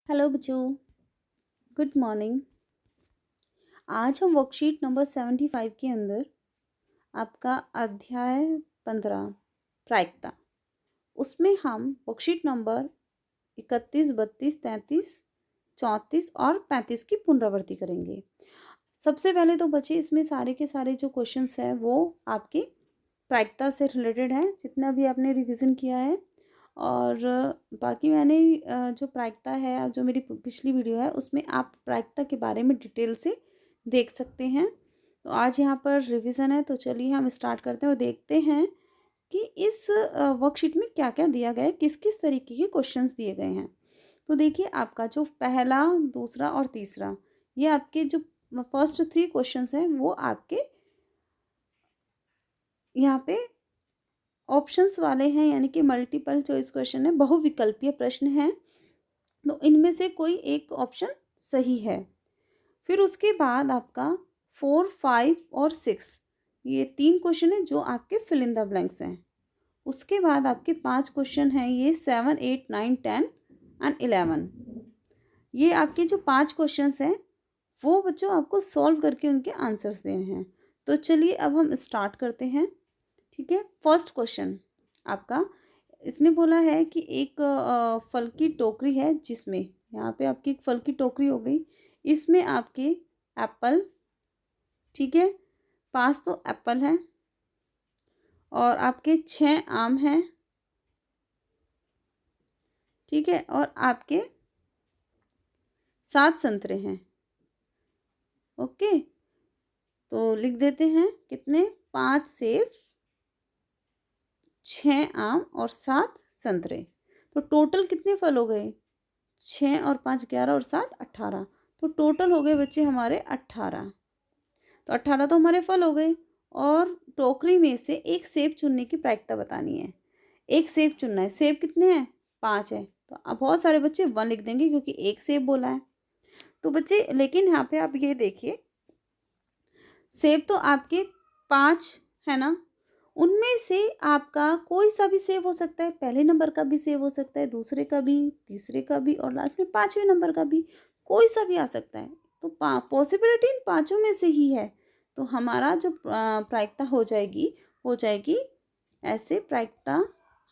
Hello बच्चों। Good morning. आज हम वर्कशीट नंबर 75 के अंदर आपका अध्याय 15 प्रायिकता, उसमें हम वर्कशीट नंबर 31, 32, 33, 34 और 35 की पुनरावृत्ति करेंगे। सबसे पहले तो बच्चे इसमें सारे के सारे जो क्वेश्चंस हैं वो आपके प्रायिकता से रिलेटेड हैं, जितना भी आपने रिवीजन किया है। और बाकी मैंने जो प्रायिकता है, जो मेरी पिछली वीडियो है, उसमें आप प्रायिकता के बारे में डिटेल से देख सकते हैं। तो आज यहाँ पर रिवीजन है, तो चलिए हम स्टार्ट करते हैं और देखते हैं कि इस वर्कशीट में क्या क्या दिया गया है, किस किस तरीके के क्वेश्चंस दिए गए हैं। तो देखिए, आपका जो पहला, दूसरा और तीसरा, ये आपके जो फर्स्ट 3 क्वेश्चंस हैं वो आपके यहाँ पे ऑप्शंस वाले हैं, यानी कि मल्टीपल चॉइस क्वेश्चन है, बहुविकल्पीय प्रश्न हैं। तो इनमें से कोई एक ऑप्शन सही है। फिर उसके बाद आपका 4, 5 और 6, ये 3 क्वेश्चन है जो आपके फिल इन द ब्लैंक्स हैं। उसके बाद आपके 5 क्वेश्चन हैं, ये 7, 8, 9, 10 एंड 11। ये आपके जो 5 क्वेश्चंस हैं वो बच्चों आपको सॉल्व करके उनके आंसर्स देने हैं। तो चलिए अब हम स्टार्ट करते हैं। ठीक है, फर्स्ट क्वेश्चन आपका, इसने बोला है कि एक फल की टोकरी है, जिसमें यहाँ पे आपकी एक फल की टोकरी हो गई, इसमें आपके एप्पल, ठीक है, 5 तो एप्पल हैं और आपके 6 आम हैं, ठीक है, और आपके 7 संतरे हैं। ओके, तो लिख देते हैं कितने, 5 सेब, 6 आम और 7 संतरे। तो टोटल कितने फल हो गए, 6 और 5 11 और 7 18। तो टोटल हो गए बच्चे हमारे 18। तो 18 तो हमारे फल हो गए, और टोकरी में से एक सेब चुनने की प्रायिकता बतानी है। एक सेब चुनना है, सेब कितने हैं, 5 है। तो अब बहुत सारे बच्चे 1 लिख देंगे क्योंकि एक सेब बोला है। तो बच्चे लेकिन यहाँ पे आप ये देखिए, सेब तो आपके 5 है ना, उनमें से आपका कोई सा भी सेब हो सकता है, पहले नंबर का भी सेब हो सकता है, दूसरे का भी, तीसरे का भी, और लास्ट में 5वें नंबर का भी, कोई सा भी आ सकता है। तो पॉसिबिलिटी इन पांचों में से ही है। तो हमारा जो प्रायिकता हो जाएगी ऐसे, प्रायिकता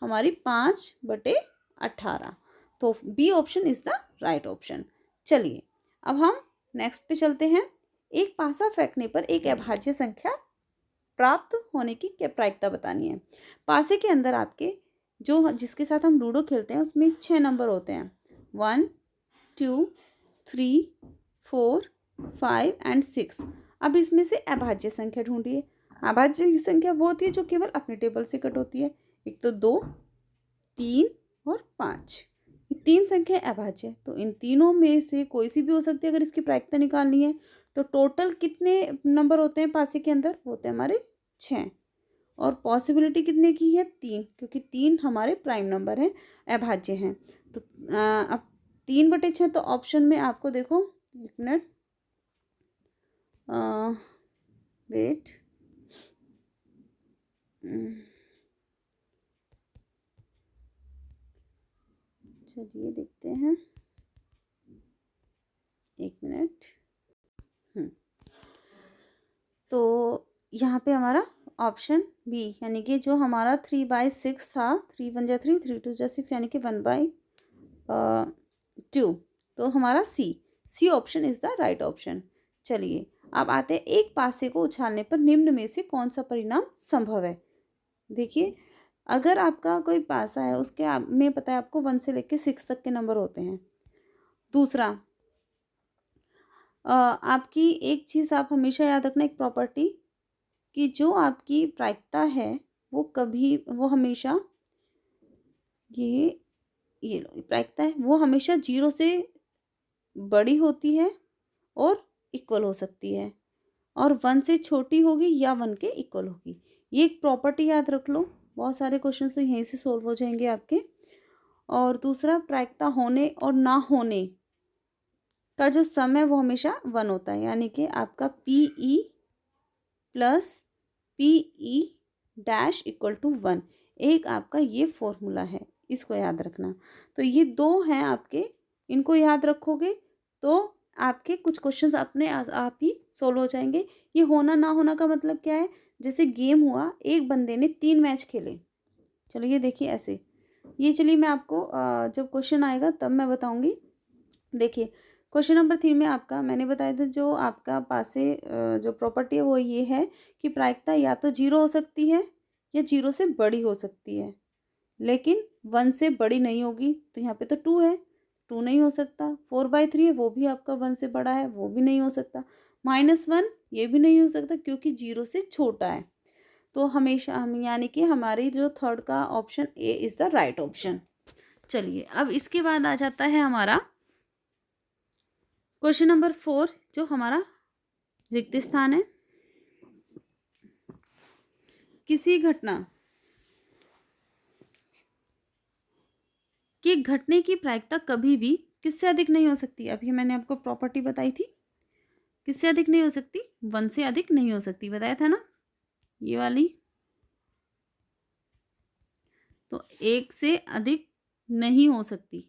हमारी 5/18। तो B option is the right option. चलिए अब हम नेक्स्ट पे चलते हैं। एक पासा फेंकने पर एक अभाज्य संख्या प्राप्त होने की क्या प्रायिकता बतानी है। पासे के अंदर आपके जो, जिसके साथ हम लूडो खेलते हैं, उसमें 6 नंबर होते हैं, 1, 2, 3, 4, 5 एंड 6। अब इसमें से अभाज्य संख्या ढूंढिए। अभाज्य संख्या वो होती है जो केवल अपने टेबल से कट होती है। एक तो 2, 3 और 5, ये 3 संख्या अभाज्य है। तो इन तीनों में से कोई सी भी हो सकती है अगर इसकी प्रायिकता निकालनी है। तो टोटल कितने नंबर होते हैं पासे के अंदर, होते हैं हमारे 6, और पॉसिबिलिटी कितने की है, 3, क्योंकि 3 हमारे प्राइम नंबर हैं, अभाज्य हैं। तो अब 3/6, तो ऑप्शन में आपको देखो, एक मिनट, वेट, चलिए देखते हैं, एक मिनट। तो यहाँ पे हमारा ऑप्शन बी, यानी कि जो हमारा 3/6 था, 3 1 जा 3, 3 2 जा 6, यानी कि 1/2। तो हमारा C option is the right option. चलिए अब आते हैं, एक पासे को उछालने पर निम्न में से कौन सा परिणाम संभव है। देखिए, अगर आपका कोई पासा है, उसके में पता है आपको 1 से लेकर 6 तक के नंबर होते हैं। दूसरा, आपकी एक चीज़ आप हमेशा याद रखना, एक प्रॉपर्टी, कि जो आपकी प्रायिकता है वो हमेशा, ये लो, प्रायिकता है वो हमेशा 0 से बड़ी होती है और इक्वल हो सकती है, और 1 से छोटी होगी या 1 के इक्वल होगी। ये एक प्रॉपर्टी याद रख लो, बहुत सारे क्वेश्चन तो यहीं से सोल्व हो जाएंगे आपके। और दूसरा, प्रायिकता होने और ना होने का जो सम है वो हमेशा 1 होता है, यानी कि आपका PE plus PE dash equal to 1, एक आपका ये फॉर्मूला है, इसको याद रखना। तो ये 2 हैं आपके इनको याद रखोगे तो आपके कुछ क्वेश्चंस अपने आप ही सोल्व हो जाएंगे। ये होना ना होना का मतलब क्या है, जैसे गेम हुआ, एक बंदे ने 3 मैच खेले, चलो ये देखिए ऐसे, ये चलिए मैं आपको जब क्वेश्चन आएगा तब मैं बताऊंगी। देखिए क्वेश्चन नंबर 3 में आपका मैंने बताया था, जो आपका पास से जो प्रॉपर्टी है वो ये है कि प्रायिकता या तो 0 हो सकती है या 0 से बड़ी हो सकती है, लेकिन 1 से बड़ी नहीं होगी। तो यहाँ पे तो 2 है, 2 नहीं हो सकता। 4/3 है, वो भी आपका 1 से बड़ा है, वो भी नहीं हो सकता। -1 ये भी नहीं हो सकता क्योंकि 0 से छोटा है। तो हमेशा हम यानी कि हमारी जो थर्ड का option A is the right option. चलिए अब इसके बाद आ जाता है हमारा क्वेश्चन नंबर 4, जो हमारा रिक्त स्थान है। किसी घटना के घटने की प्रायिकता कभी भी किससे अधिक नहीं हो सकती। अभी मैंने आपको प्रॉपर्टी बताई थी, किससे अधिक नहीं हो सकती, 1 से अधिक नहीं हो सकती, बताया था ना ये वाली। तो 1 से अधिक नहीं हो सकती,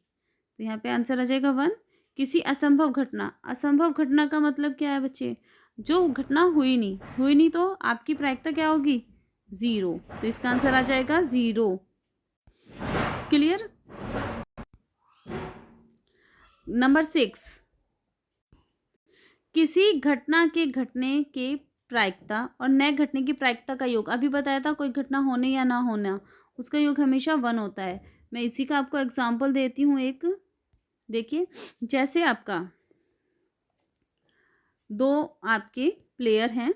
तो यहाँ पे आंसर आ जाएगा 1। किसी असंभव घटना, असंभव घटना का मतलब क्या है बच्चे, जो घटना हुई नहीं तो आपकी प्रायिकता क्या होगी, 0। तो इसका आंसर आ जाएगा 0। क्लियर। नंबर 6, किसी घटना के घटने के प्रायिकता और नए घटने की प्रायिकता का योग। अभी बताया था कोई घटना होने या ना होना, उसका योग हमेशा 1 होता है। मैं इसी का आपको एग्जाम्पल देती हूँ एक। देखिए जैसे आपका 2 आपके प्लेयर हैं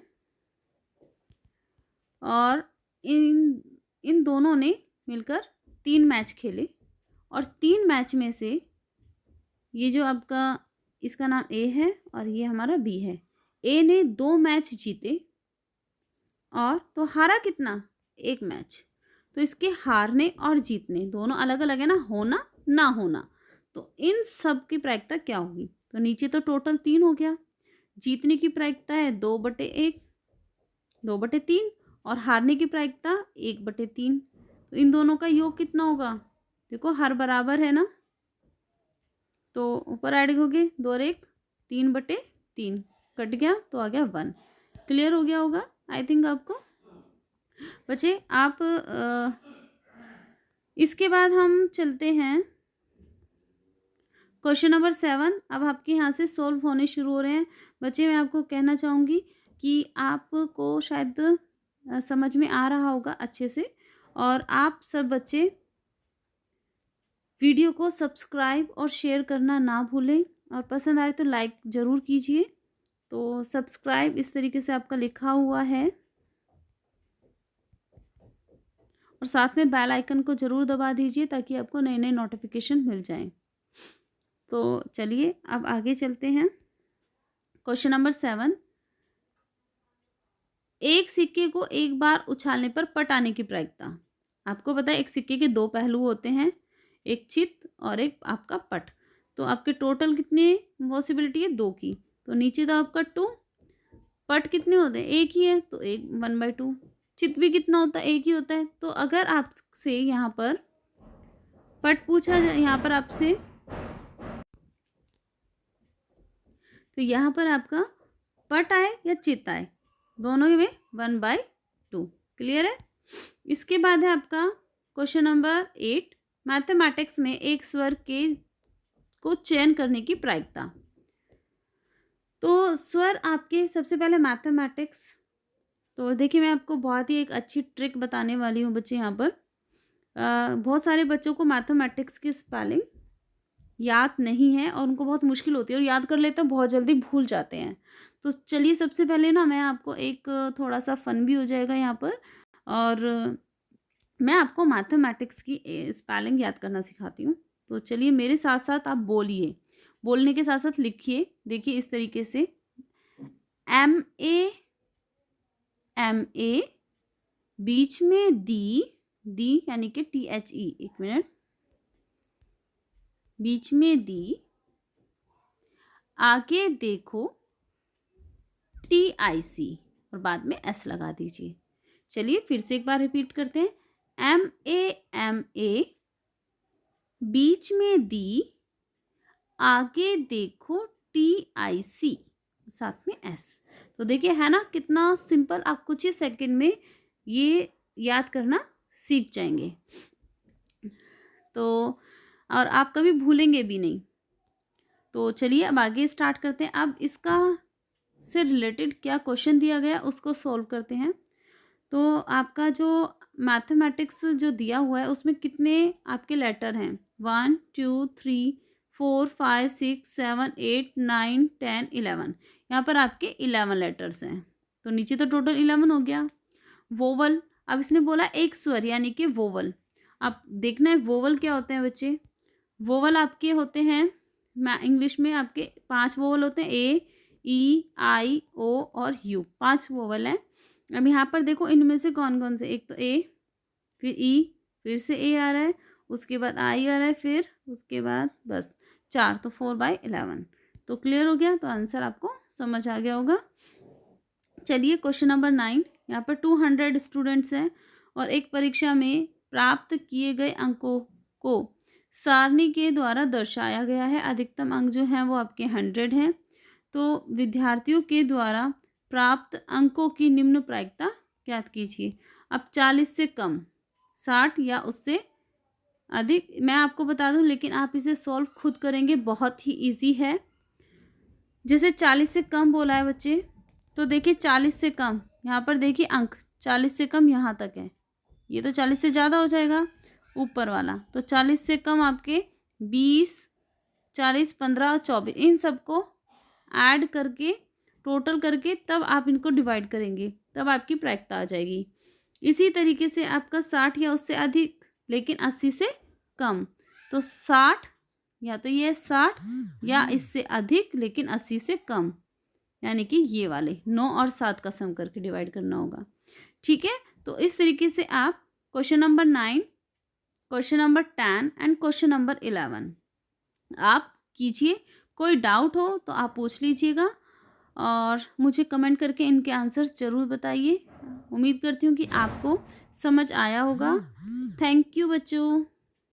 और इन इन दोनों ने मिलकर 3 मैच खेले, और 3 मैच में से ये जो आपका, इसका नाम ए है और ये हमारा बी है। ए ने 2 मैच जीते और तो हारा कितना, 1 मैच। तो इसके हारने और जीतने दोनों अलग अलग है ना, होना ना होना। तो इन सब की प्रायिकता क्या होगी, तो नीचे तो टोटल 3 हो गया। जीतने की प्रायिकता है 2/1, 2/3, और हारने की प्रायिकता 1/3। तो इन दोनों का योग कितना होगा, देखो हर बराबर है ना, तो ऊपर ऐड हो गए 2 और 1, 3/3, कट गया तो आ गया 1। क्लियर हो गया होगा आई थिंक आपको। बच्चे आप इसके बाद हम चलते हैं क्वेश्चन नंबर 7। अब आपके यहाँ से सोल्व होने शुरू हो रहे हैं। बच्चे मैं आपको कहना चाहूँगी कि आपको शायद समझ में आ रहा होगा अच्छे से, और आप सब बच्चे वीडियो को सब्सक्राइब और शेयर करना ना भूलें, और पसंद आए तो लाइक ज़रूर कीजिए। तो सब्सक्राइब इस तरीके से आपका लिखा हुआ है, और साथ में बेल आइकन को ज़रूर दबा दीजिए ताकि आपको नए नए नोटिफिकेशन मिल जाएं। तो चलिए अब आगे चलते हैं। क्वेश्चन नंबर 7, एक सिक्के को एक बार उछालने पर पट आने की प्रायिकता। आपको पता है एक सिक्के के 2 पहलू होते हैं, एक चित और एक आपका पट। तो आपके टोटल कितने पॉसिबिलिटी है, 2 की। तो नीचे था आपका 2, पट कितने होते हैं, एक ही है तो 1/2। चित भी कितना होता है, एक ही होता है। तो अगर आपसे यहाँ पर पट पूछा जाए, यहाँ पर आपसे, तो यहाँ पर आपका पट आए या चित आए, दोनों में 1/2। क्लियर है। इसके बाद है आपका क्वेश्चन नंबर 8, मैथमेटिक्स में एक स्वर के को चयन करने की प्रायिकता। तो स्वर आपके सबसे पहले मैथमेटिक्स, तो देखिए मैं आपको बहुत ही एक अच्छी ट्रिक बताने वाली हूँ बच्चे। यहाँ पर बहुत सारे बच्चों को मैथमेटिक्स की स्पेलिंग याद नहीं है और उनको बहुत मुश्किल होती है, और याद कर लेते हैं बहुत जल्दी भूल जाते हैं। तो चलिए सबसे पहले ना मैं आपको एक थोड़ा सा फन भी हो जाएगा यहाँ पर, और मैं आपको मैथमेटिक्स की स्पेलिंग याद करना सिखाती हूँ। तो चलिए मेरे साथ साथ आप बोलिए, बोलने के साथ साथ लिखिए। देखिए इस तरीके से, MA बीच में दी यानी कि THE, एक मिनट, बीच में दी, आगे देखो TIC, और बाद में S लगा दीजिए। चलिए फिर से एक बार रिपीट करते हैं, MA बीच में दी, आगे देखो TIC, साथ में S। तो देखिए है ना कितना सिंपल, आप कुछ ही सेकंड में ये याद करना सीख जाएंगे। तो और आप कभी भूलेंगे भी नहीं। तो चलिए अब आगे स्टार्ट करते हैं। अब इसका से रिलेटेड क्या क्वेश्चन दिया गया उसको सॉल्व करते हैं। तो आपका जो मैथमेटिक्स जो दिया हुआ है उसमें कितने आपके लेटर हैं? 1 2 3 4 5 6 7 8 9 10 11। यहाँ पर आपके 11 लेटर्स हैं। तो नीचे तो टोटल 11 हो गया। वोवल, अब इसने बोला एक स्वर यानी कि वोवल। अब देखना है वोवल क्या होते हैं बच्चे। वोवल आपके होते हैं, मैं इंग्लिश में आपके 5 वोवल होते हैं, A E I O और U, 5 वोवल हैं। अब यहाँ पर देखो इनमें से कौन कौन से, एक तो A, फिर E, फिर से A आ रहा है, उसके बाद I आ रहा है, फिर उसके बाद बस 4, तो 4/11। तो क्लियर हो गया, तो आंसर आपको समझ आ गया होगा। चलिए क्वेश्चन नंबर 9। यहाँ पर 200 स्टूडेंट्स हैं और एक परीक्षा में प्राप्त किए गए अंकों को सारणी के द्वारा दर्शाया गया है। अधिकतम अंक जो हैं वो आपके 100 हैं। तो विद्यार्थियों के द्वारा प्राप्त अंकों की निम्न प्रायिकता ज्ञात कीजिए। अब 40 से कम, 60 या उससे अधिक, मैं आपको बता दूं लेकिन आप इसे सॉल्व खुद करेंगे, बहुत ही इजी है। जैसे 40 से कम बोला है बच्चे, तो देखिए 40 से कम, यहाँ पर देखिए अंक 40 से कम यहाँ तक है, ये तो 40 से ज़्यादा हो जाएगा ऊपर वाला। तो 40 से कम आपके 20, 40, 15 और 24, इन सबको ऐड करके टोटल करके तब आप इनको डिवाइड करेंगे, तब आपकी प्रायिकता आ जाएगी। इसी तरीके से आपका 60 या उससे अधिक लेकिन 80 से कम, तो 60 या तो ये 60 या इससे अधिक लेकिन 80 से कम, यानी कि ये वाले 9 और 7 का सम करके डिवाइड करना होगा। ठीक है, तो इस तरीके से आप question number 9, question number 10 and question number 11 आप कीजिए। कोई डाउट हो तो आप पूछ लीजिएगा और मुझे कमेंट करके इनके आंसर्स ज़रूर बताइए। उम्मीद करती हूँ कि आपको समझ आया होगा। थैंक यू बच्चों।